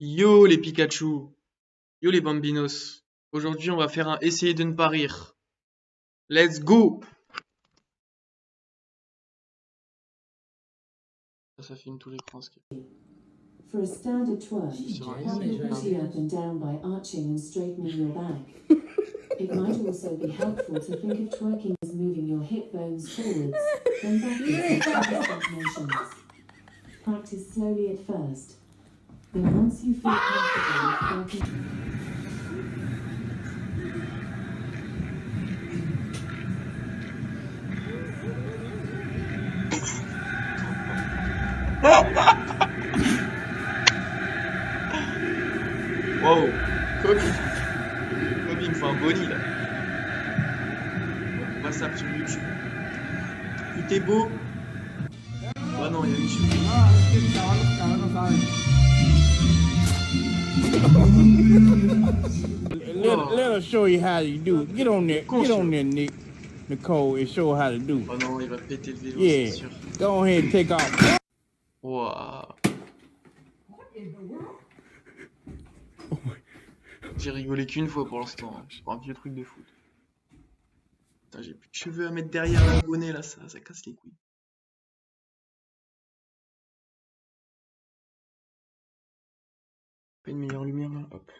Yo les Pikachu, yo les Bambinos. Aujourd'hui, on va faire un essayer de ne pas rire. Let's go! Ça filme tout l'écran, ce qui est For a standard twerk, sur un pump essai your de pas booty rire. up and down by arching and straightening your back. It might also be helpful to think of twerking as moving your hip bones forwards, then backwards in constant motions. Practice slowly at first. Then once you feel comfortable with twerking, Wow! Kobe! Kobe, il me fait un body là. On va ça sur YouTube. Tout est beau. Ah non, il y a YouTube. Let us show you how you do it. Get on there, Nick. Nicole, and show her how to do it. Oh non, il va péter le vélo, Yeah, c'est sûr. go ahead and take off. Waouh! J'ai rigolé qu'une fois pour l'instant, hein. C'est pas un vieux truc de foot. Putain, j'ai plus de cheveux à mettre derrière la bonnet là, ça casse les couilles. Pas une meilleure lumière là, hop.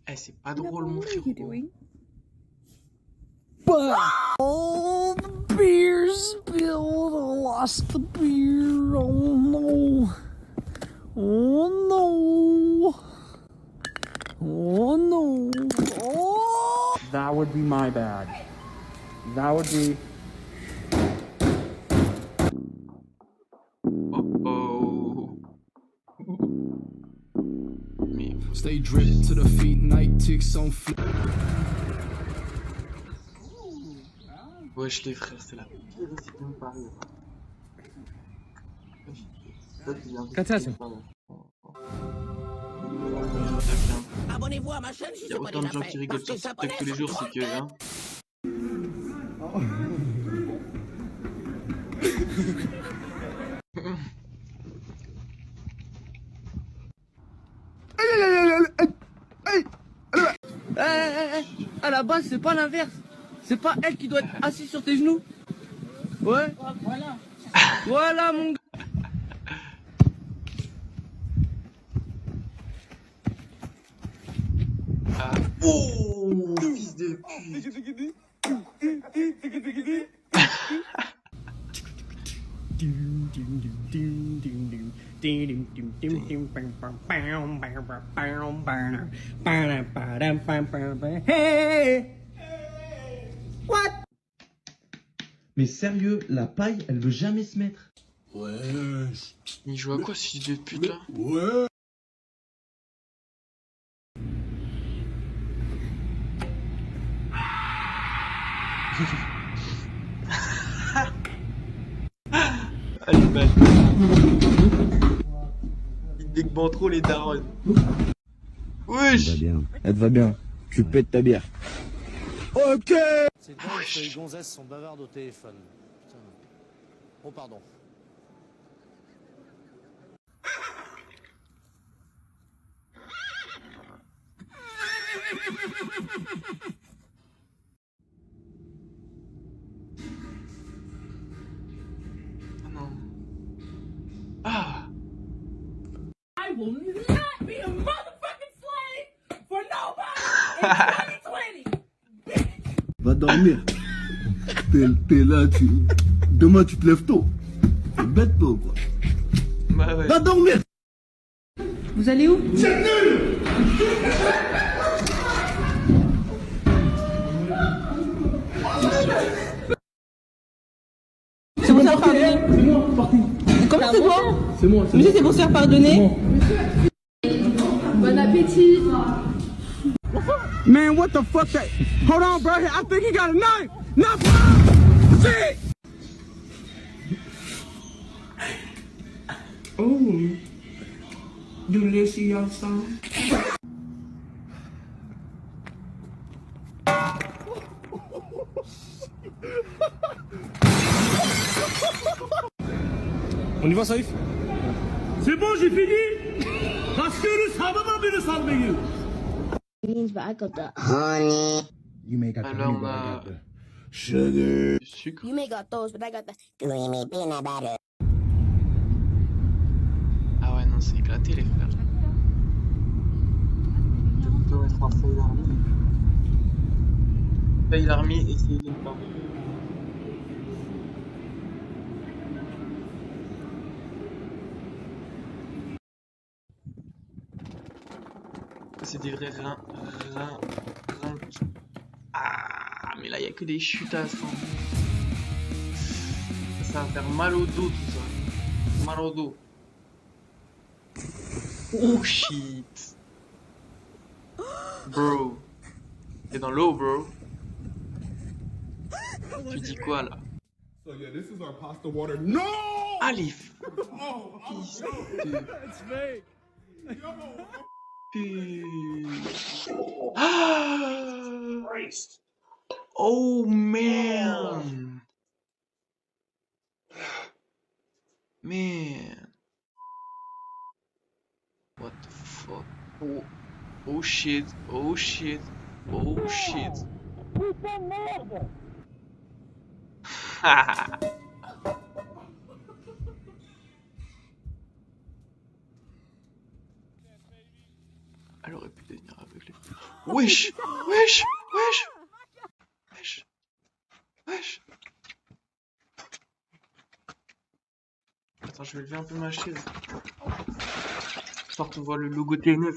Eh, c'est pas drôle mon frérot. Oh, the beer spilled. I lost the beer. Oh no. Oh no. Oh no. Oh. That would be my bad. That would be. Oh. Mais Stay dripped to the feet, night ticks on flip. wesh les frères, c'est la pire ici de me parler. Abonnez-vous à ma chaîne si Il y c'est a pas autant de déjà gens fait. qui rigolent Parce que sur s'abonner, TikTok tous les ça jours, coûte c'est que hein. À la base, c'est pas l'inverse. C'est pas elle qui doit être assise sur tes genoux. Ouais. Voilà. Voilà, mon gars. Ah. Oh, fils de pute. Hey! What? Mais sérieux, la paille, elle veut jamais se mettre. Il joue à quoi ce fils de pute là? Allez, bad. Il décbande trop les darons. Wesh! Elle te va bien. Tu pètes ta bière. Ok! C'est dingue que les gonzesses sont bavardes au téléphone. Putain. Oh pardon. Ah non. Ah! I will not be a motherfucking slave for nobody in 2020. Va dormir. T'es là, demain tu te lèves tôt. T'es bête toi quoi. Bah ouais. Va dormir. Vous allez où? C'est bon, ça pardonner. C'est moi, parti. Comment c'est toi? C'est moi. Monsieur, c'est bon, se faire pardonner. Bon appétit. Man, what the fuck that? Hold on, bro. I think he got a knife. Knife! See? Oh. Delicious. On y va, Saïf? C'est bon, j'ai fini. Parce que le sabbat beni salmayı. But I got the honey. You may got the Alors honey, on but I a got the sugar. du sucre. You may got those, but I got the creamy peanut butter. Ah ouais, non, c'est éclaté les frères. Je vais plutôt mettre un feuille army. Feuille army, essayez de ne pas. C'est des vrais reins. Ah, mais là, il n'y a que des chutes à sang. Ça va faire mal au dos, tout ça. Mal au dos. Oh shit. Bro. T'es dans l'eau, bro. Tu dis quoi, là? So yeah, this is our pasta water. No! Allez, Oh, fils no. de It's fake. pute. Ah! Oh man. Man. What the fuck? Oh, oh shit. Oh shit. Oh shit. Elle aurait pu devenir aveugle. Wesh! Wesh! Wesh! Wesh! Wesh! Attends, je vais lever un peu ma chaise. Histoire qu'on voit le logo T9.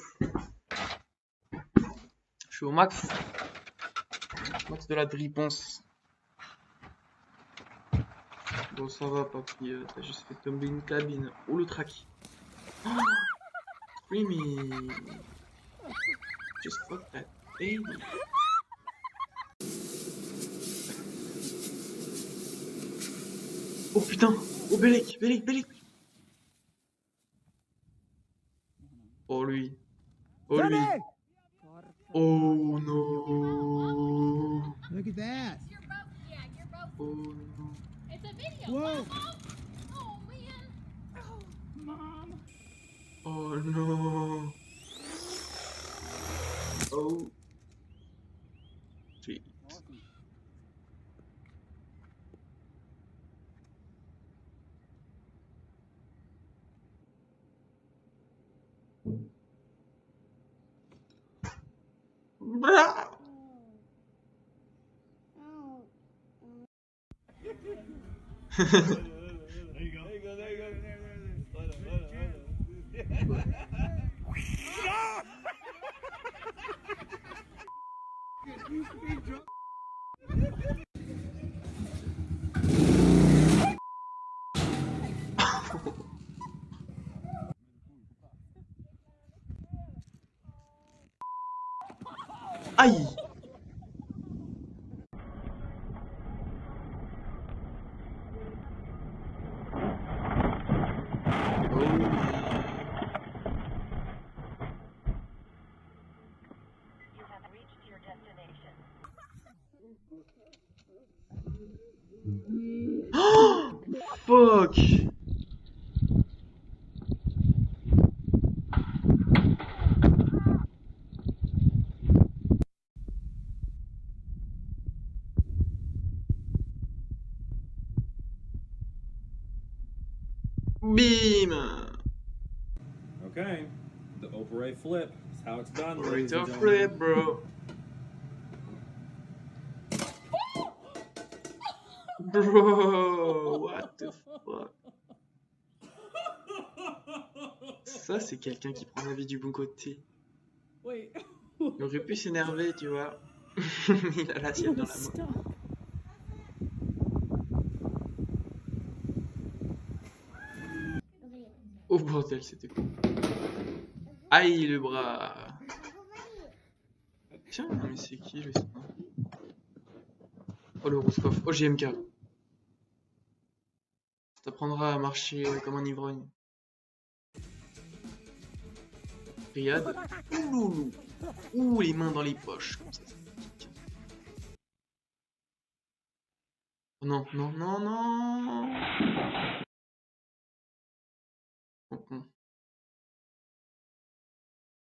Je suis au max. Max de la réponse. Bon, ça va, papy. T'as juste fait tomber une cabine. Oh, le track. Oh, Creamy. Just fuck that baby. Oh putain! Oh Belek! Belek! Belek! Oh lui! Oh lui! Oh no! Look at that. Oh no! It's a video. Whoa. Oh man. Oh, mom. Oh no! Oh! Sweet. Bra! Aïe! Oh! Fuck! Bim! Okay, the opera flip is how it's done. ladies Burrito and flip, gentlemen. bro. Bro, what the fuck? Ça, c'est quelqu'un qui prend la vie du bon côté. Wait. Il aurait pu s'énerver, tu vois. Il a l'assiette dans la main. Oh bordel, c'était cool. Aïe, le bras. Tiens, mais c'est qui le son? Oh le Rouskov, oh JMK. Ça t'apprendra à marcher comme un ivrogne. Riyad. Ouh loulou. Ouh, les mains dans les poches. Comme ça pique. Oh non, non, non, non.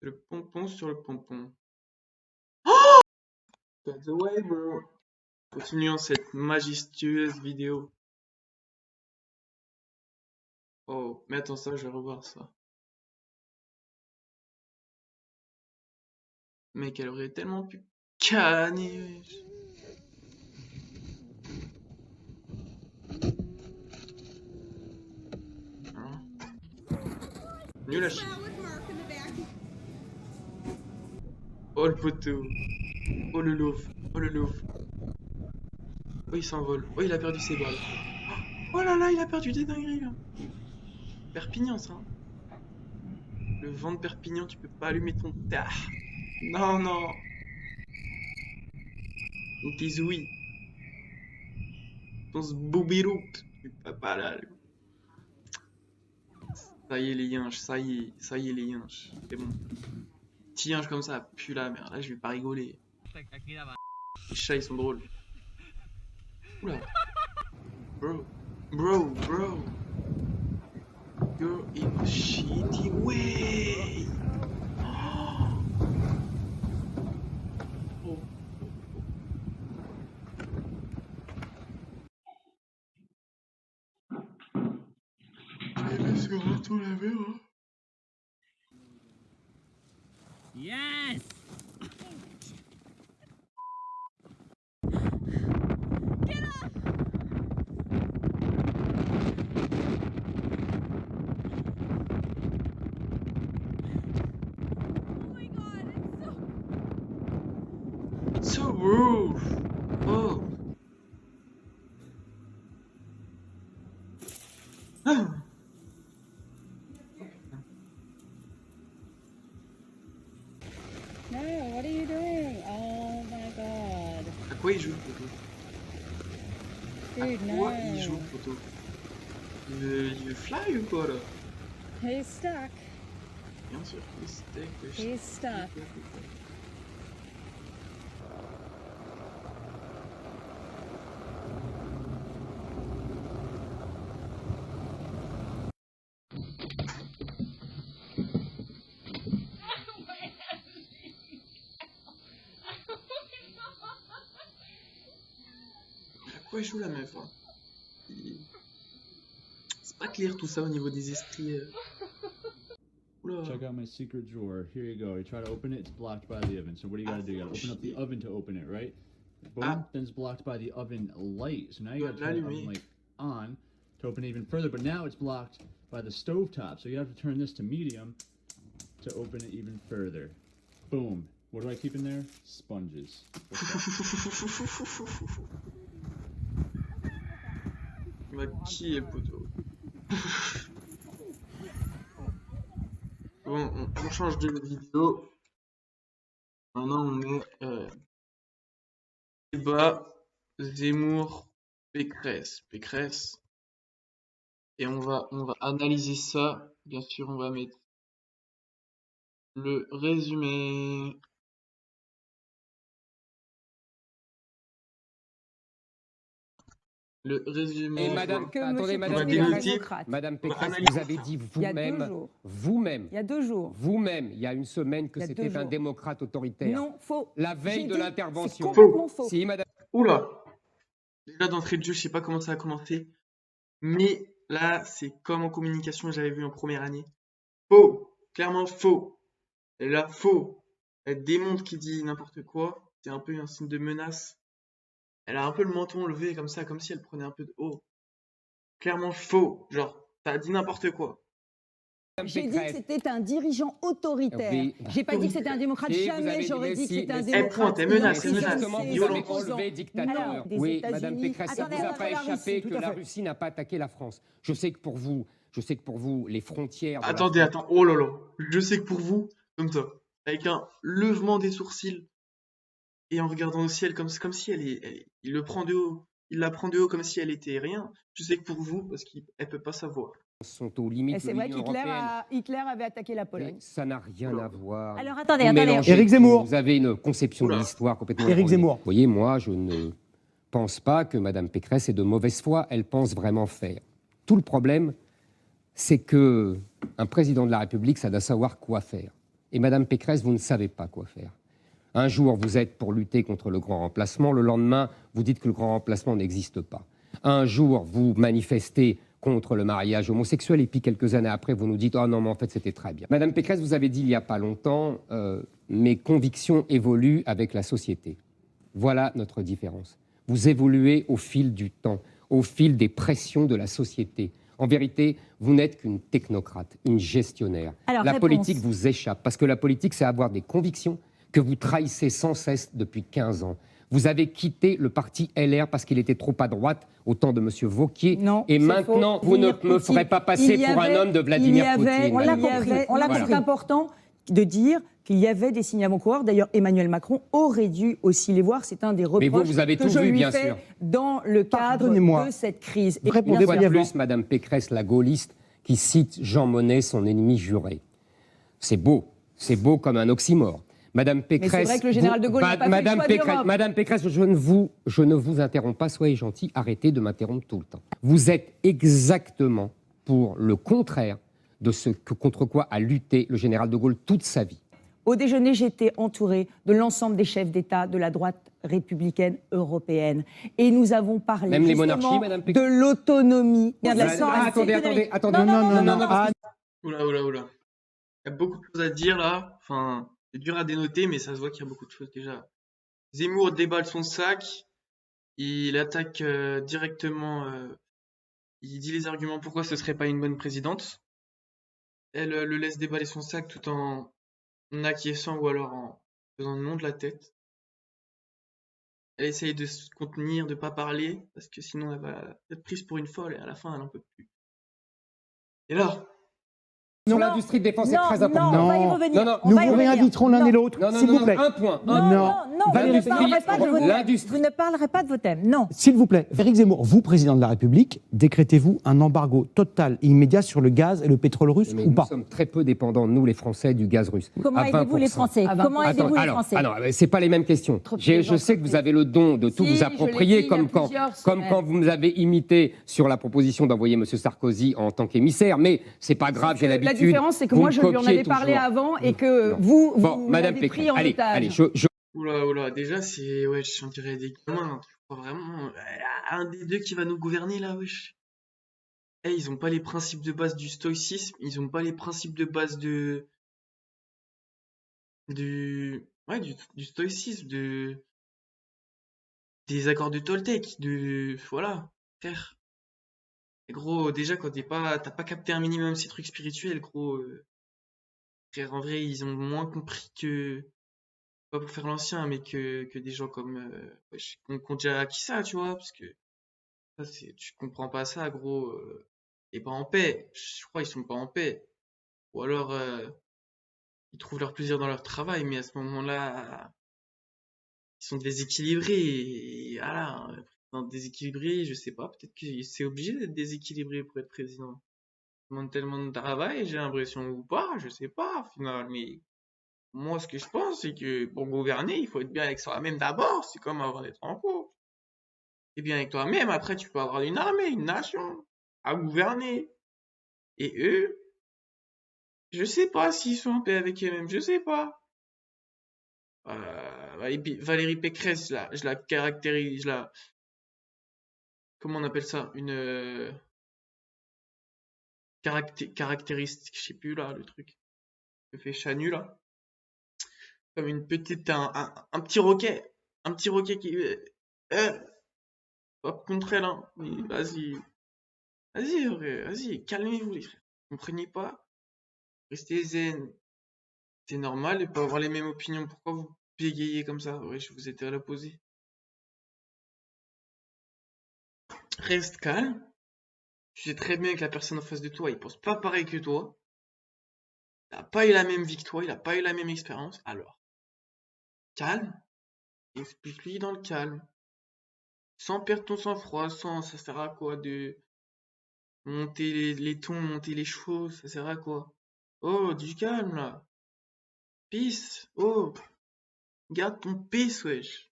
Le pompon sur le pompon. Oh! Got the way, bro. Continuons cette majestueuse vidéo. Oh, mais attends, ça, je vais revoir ça. Mec, elle aurait tellement pu canner. Hein? Nul à chier. Oh le poteau. Oh le louvre. Oh le louvre. Oh il s'envole. Oh il a perdu ses balles. Oh là là, il a perdu des dingueries là. Perpignan ça. Hein. Le vent de Perpignan, tu peux pas allumer ton tard. Non, non. Ou tes zouilles. Ton zboubirouk. Tu peux pas l'allumer. Ça y est les yinches, ça y est les yinches. C'est bon. Petit yinche comme ça, pue la merde. Là je vais pas rigoler. Les chats ils sont drôles. Oula. Bro. You're in a shitty way. Oh. Sur un tout la verre. Yes! So rude. Oh. Ah. No, what are you doing? Oh my god. À quoi il joue le poteau? Dude, À no. quoi il joue le poteau? Il veut fly ou quoi là? He's stuck. Bien sûr, il steak. He's stuck. À quoi il joue la meuf hein? C'est pas clair tout ça au niveau des esprits. Oula. Check out my secret drawer. Here you go. You try to open it, it's blocked by the oven. So what do you gotta do? You gotta open up the oven to open it, right? Boom, then it's blocked by the oven light. So now you gotta turn the oven light on to open it even further, but now it's blocked by the stove top. So you have to turn this to medium to open it even further. Boom. What do I keep in there? Sponges. Il va qui est le poteau? Bon, on change de vidéo. Maintenant on est débat Zemmour Pécresse. Et on va analyser ça. Bien sûr, on va mettre le résumé. Le résumé. Et madame, attendez, madame Pécresse, vous avez dit vous-même, Il y a 2 jours. vous-même, il y a une semaine que Il y a c'était 2 un jours. démocrate autoritaire. Non, faux. La veille de l'intervention. C'est complètement faux. Si, madame. Oula. Déjà d'entrée de jeu, je sais pas comment ça a commencé. Mais là, c'est comme en communication, j'avais vu en première année. Faux. Clairement faux. Et là, faux. Elle démontre qu'il dit n'importe quoi. C'est un peu un signe de menace. Elle a un peu le menton levé comme ça, comme si elle prenait un peu de haut. Clairement faux. Genre, t'as dit n'importe quoi. J'ai dit que c'était un dirigeant autoritaire. Oui. J'ai pas dit que c'était un démocrate. Et vous Jamais avez j'aurais dit que c'était un mais si- Elle démocrate. prend, elle menace, elle Non, menace. Justement, vous Violent. avez enlevé dictateur. Alors, des Oui, madame États-Unis. Pécresse, ça Attendez, vous a attendez, pas la échappé Russie, que tout à la fait. Russie n'a pas attaqué la France. Je sais que pour vous, les frontières. de la Attendez, France- attends. Oh là là. Je sais que pour vous, comme ça, avec un levement des sourcils et en regardant au ciel comme si il le prend de haut. Il la prend de haut comme si elle était rien. Je sais que pour vous, parce qu'elle peut pas savoir. sont aux limites Et de c'est vrai l'Union qu'Hitler européenne. Hitler avait attaqué la Mais Pologne. ça n'a rien à voir. Alors attendez, Vous attendez. mélangez Éric tout. Zemmour. Vous avez une conception de l'histoire complètement Éric erronée. Zemmour. Vous voyez, moi, je ne pense pas que Madame Pécresse est de mauvaise foi. Elle pense vraiment faire. Tout le problème, c'est que un président de la République, ça doit savoir quoi faire. Et Madame Pécresse, vous ne savez pas quoi faire. Un jour, vous êtes pour lutter contre le grand remplacement. Le lendemain, vous dites que le grand remplacement n'existe pas. Un jour, vous manifestez contre le mariage homosexuel et puis quelques années après, vous nous dites « Oh non, mais en fait, c'était très bien ». Madame Pécresse, vous avez dit il n'y a pas longtemps mes convictions évoluent avec la société ». Voilà notre différence. Vous évoluez au fil du temps, au fil des pressions de la société. En vérité, vous n'êtes qu'une technocrate, une gestionnaire. Alors, la réponse. politique vous échappe, parce que la politique, c'est avoir des convictions que vous trahissez sans cesse depuis 15 ans. Vous avez quitté le parti LR parce qu'il était trop à droite au temps de M. Wauquiez. Non, et c'est maintenant, faux. vous ne me Poutine, ferez pas passer il y pour avait- un homme de Vladimir Poutine. On l'a Madame compris. Pécresse. C'est important de dire qu'il y avait des signes avant-coureurs. D'ailleurs, Emmanuel Macron aurait dû aussi les voir. C'est un des reproches vous avez que tout je vu, lui bien fais sûr. dans le cadre Pardonnez-moi. de cette crise. Et Une fois de plus, Madame Pécresse, la gaulliste, qui cite Jean Monnet, son ennemi juré. C'est beau comme un oxymore. Madame Pécresse, Mais c'est vrai que le général de Gaulle n'a pas fait Madame le choix Pécresse, d'Europe. Madame Pécresse, je ne vous interromps pas, soyez gentille, arrêtez de m'interrompre tout le temps. Vous êtes exactement pour le contraire de ce contre quoi a lutté le général de Gaulle toute sa vie. Au déjeuner, j'étais entourée de l'ensemble des chefs d'État de la droite républicaine européenne. Et nous avons parlé Même les justement monarchies, Madame de Pécresse l'autonomie. de la souveraineté attendez. économique. Oula. Il y a beaucoup de choses à dire là. Enfin, c'est dur à dénoter, mais ça se voit qu'il y a beaucoup de choses déjà. Zemmour déballe son sac. Il attaque directement. Il dit les arguments pourquoi ce serait pas une bonne présidente. Elle le laisse déballer son sac tout en acquiesçant ou alors en faisant le nom de la tête. Elle essaye de se contenir, de pas parler, parce que sinon elle va être prise pour une folle et à la fin elle en peut plus. Et là, Sur l'industrie de défense, c'est très important. Non, on va y revenir. Nous vous réinviterons l'un et l'autre, s'il vous plaît. Un point. Non, Valérie Vous ne parlerez pas de vos thèmes, non. S'il vous plaît, Éric Zemmour, vous, président de la République, décrétez-vous un embargo total et immédiat sur le gaz et le pétrole russe Mais ou nous pas? sommes très peu dépendants, nous les Français, du gaz russe. Comment À aidez-vous les 20%. Français? Comment aidez-vous les Français? Alors, c'est pas les mêmes questions. Je sais que vous avez le don de tout Si, vous je approprier, l'ai dit il y a comme plusieurs quand semaines. vous nous avez imité sur la proposition d'envoyer M. Sarkozy en tant qu'émissaire, mais c'est pas grave, j'ai l'habitude. La différence, c'est que Vous moi, me je lui en copiez avais parlé toujours. avant et que Non. vous Bon, Madame l'avez pris Pécresse, en allez, otage. allez, Déjà, c'est. Ouais, j'en dirais des gamins. Je crois vraiment. Un des deux qui va nous gouverner là, wesh. Ils ont pas les principes de base du stoïcisme. Ils ont pas les principes de base du stoïcisme, des accords de Toltec. Voilà, frère. Et gros, déjà, quand t'as pas capté un minimum ces trucs spirituels, gros. Frère, en vrai, ils ont moins compris que. Pas pour faire l'ancien, mais que des gens comme qu'on déjà acquis ça, tu vois, parce que ça, tu comprends pas ça, gros, et pas en paix. Je crois qu'ils sont pas en paix. Ou alors ils trouvent leur plaisir dans leur travail, mais à ce moment-là, ils sont déséquilibrés. Et voilà, déséquilibré, je sais pas, peut-être que c'est obligé d'être déséquilibré pour être président. Ils demandent tellement de travail, j'ai l'impression, ou pas, je sais pas, au final, mais. Moi, ce que je pense, c'est que pour gouverner, il faut être bien avec soi-même d'abord. C'est comme avoir des transports. T'es bien avec toi-même, après tu peux avoir une armée, une nation à gouverner. Et eux, je sais pas s'ils sont en paix avec eux-mêmes, je sais pas. Valérie Pécresse, là, je la caractérise, comment on appelle ça? Une caractéristique, je sais plus là, le truc que fait Chanu là. Comme une petite un petit roquet qui hop contre elle, hein. Vas-y, calmez-vous les frères, comprenez pas, restez zen, c'est normal de pas avoir les mêmes opinions. Pourquoi vous bégayez comme ça? Ouais, je vous étais à l'opposé. Reste calme, tu sais très bien que la personne en face de toi, il pense pas pareil que toi, il a pas eu la même vie que toi, il a pas eu la même expérience, alors calme, explique-lui dans le calme, sans perdre ton sang-froid, ça sert à quoi de monter les tons, monter les chevaux, ça sert à quoi? Oh, du calme là, peace, oh, garde ton peace, wesh.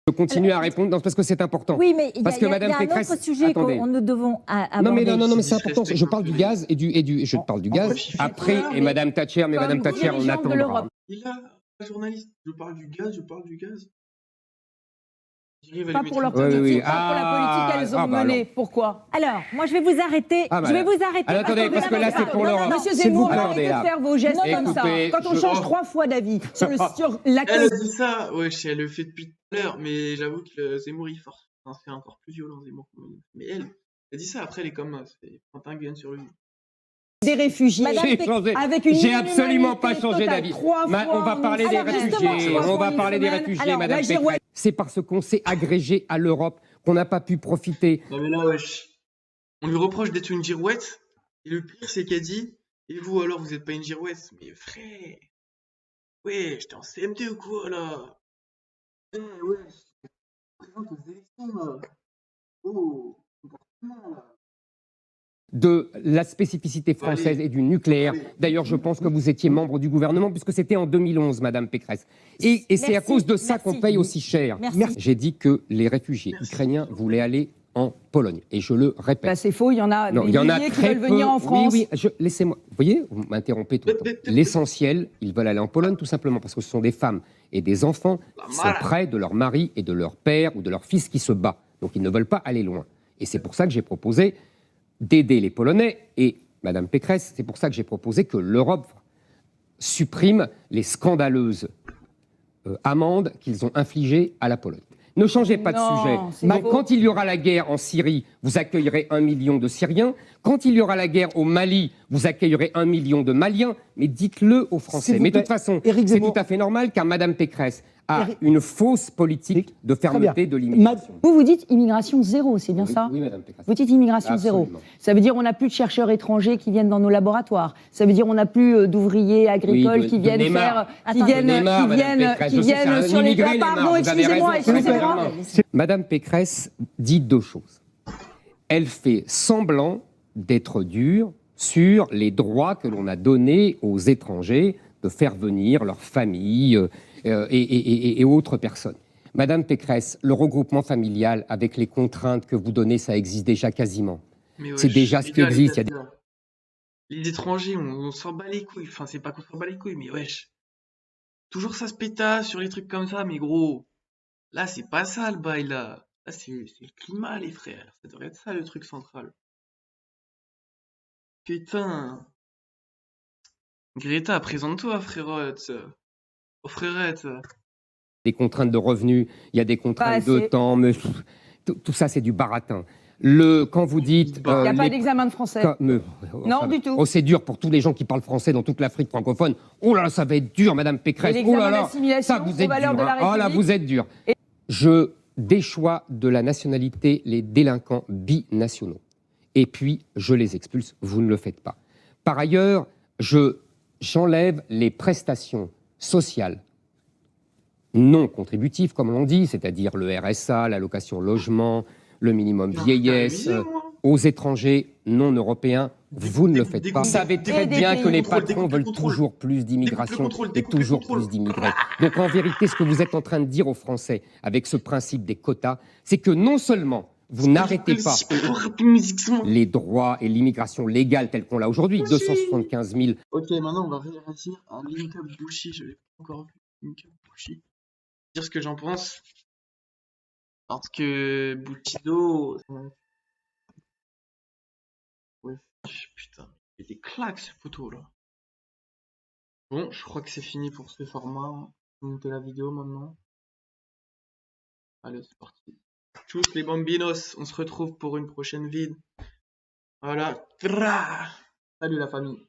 Je continue à répondre non, parce que c'est important. Oui, mais il y parce que Madame a un Pécresse, autre sujet attendez. que nous devons aborder. Non, mais c'est important. Je parle du gaz et je parle du gaz. Après, et Madame Thatcher, mais Madame Thatcher, on attendra. Il a un journaliste. Je parle du gaz. Pas pour leur politique, pas pour la politique qu'elles ont menée. Pourquoi? Alors, moi, je vais vous arrêter. Je vais vous arrêter. Alors, attendez, parce que là, c'est pour l'Europe. Monsieur Zemmour, arrêtez de faire vos gestes comme ça. Quand on change 3 fois d'avis sur la Elle a dit ça, wesh, elle le fait depuis tout à l'heure, mais j'avoue que Zemmour, il force. C'est encore plus violent, Zemmour. Mais elle a dit ça, après, elle est comme c'est Quentin Guyen sur lui. Des réfugiés. J'ai absolument pas changé d'avis. On va parler des réfugiés. On va parler des réfugiés, Madame Pécresse. C'est parce qu'on s'est agrégé à l'Europe qu'on n'a pas pu profiter. Non mais là, wesh, on lui reproche d'être une girouette. Et le pire, c'est qu'elle dit, et vous alors, vous êtes pas une girouette? Mais frère, ouais, j'étais en CM2 ou quoi là? Ouais, présente aux élections là. Oh, comportement là. De la spécificité française et du nucléaire. D'ailleurs, je pense que vous étiez membre du gouvernement, puisque c'était en 2011, Madame Pécresse. Et c'est à cause de ça qu'on paye aussi cher. J'ai dit que les réfugiés ukrainiens voulaient aller en Pologne. Et je le répète. Bah, c'est faux, il y en a des milliers qui veulent venir en France. Oui, laissez-moi. Vous voyez, vous m'interrompez tout le temps. L'essentiel, ils veulent aller en Pologne tout simplement parce que ce sont des femmes et des enfants qui sont près de leur mari et de leur père ou de leur fils qui se bat. Donc ils ne veulent pas aller loin. Et c'est pour ça que j'ai proposé d'aider les Polonais. Et, Madame Pécresse, c'est pour ça que j'ai proposé que l'Europe supprime les scandaleuses amendes qu'ils ont infligées à la Pologne. Ne changez pas de sujet. Quand il y aura la guerre en Syrie, vous accueillerez 1 million de Syriens. Quand il y aura la guerre au Mali, vous accueillerez 1 million de Maliens. Mais dites-le aux Français. Mais de toute façon, c'est tout à fait normal car Madame Pécresse a une fausse politique de fermeté de l'immigration. Vous dites immigration zéro, c'est bien ça? Oui, Madame Pécresse. Vous dites immigration zéro. Ça veut dire on n'a plus de chercheurs étrangers qui viennent dans nos laboratoires. Ça veut dire on n'a plus d'ouvriers agricoles qui viennent faire, qui viennent sur les toits. Pardon, excusez-moi. Madame Pécresse dit 2 choses. Elle fait semblant d'être dure sur les droits que l'on a donnés aux étrangers de faire venir leur famille et autres personnes. Madame Pécresse, le regroupement familial avec les contraintes que vous donnez, ça existe déjà quasiment. C'est déjà ce qui existe. Les étrangers, on s'en bat les couilles. Enfin, c'est pas qu'on s'en bat les couilles, mais wesh. Toujours ça se pétasse sur les trucs comme ça, mais gros. Là, c'est pas ça le bail, là. Là, c'est le climat, les frères. Ça devrait être ça, le truc central. Putain. Greta, présente-toi, frérette. Oh, frérette. Des contraintes de revenus, il y a des contraintes de temps, mais tout ça, c'est du baratin. Quand vous dites... Il n'y a pas d'examen de français. Non, du tout. Oh, c'est dur pour tous les gens qui parlent français dans toute l'Afrique francophone. Oh là là, ça va être dur, Madame Pécresse. Oh là là, ça, vous êtes dur. Oh là, vous êtes dur. Je déchois de la nationalité les délinquants binationaux. Et puis, je les expulse. Vous ne le faites pas. Par ailleurs, j'enlève les prestations sociales non contributives, comme on dit, c'est-à-dire le RSA, l'allocation logement, le minimum vieillesse, aux étrangers non européens. Vous ne le faites pas. Vous savez très bien que les patrons veulent toujours plus d'immigration et toujours plus d'immigrés. Donc en vérité, ce que vous êtes en train de dire aux Français avec ce principe des quotas, c'est que non seulement vous n'arrêtez pas les droits et l'immigration légale telle qu'on l'a aujourd'hui, 275 000. Ok, maintenant on va réagir à Linka Bouchi. Je l'ai pas encore vu, Linka Bouchi. Dire ce que j'en pense. Parce que Bouchido... Ouais, putain, il y a des claques ce photo là. Bon, je crois que c'est fini pour ce format. Je vais monter la vidéo maintenant. Allez, c'est parti. Tous les bambinos, on se retrouve pour une prochaine vid. Voilà. Salut la famille.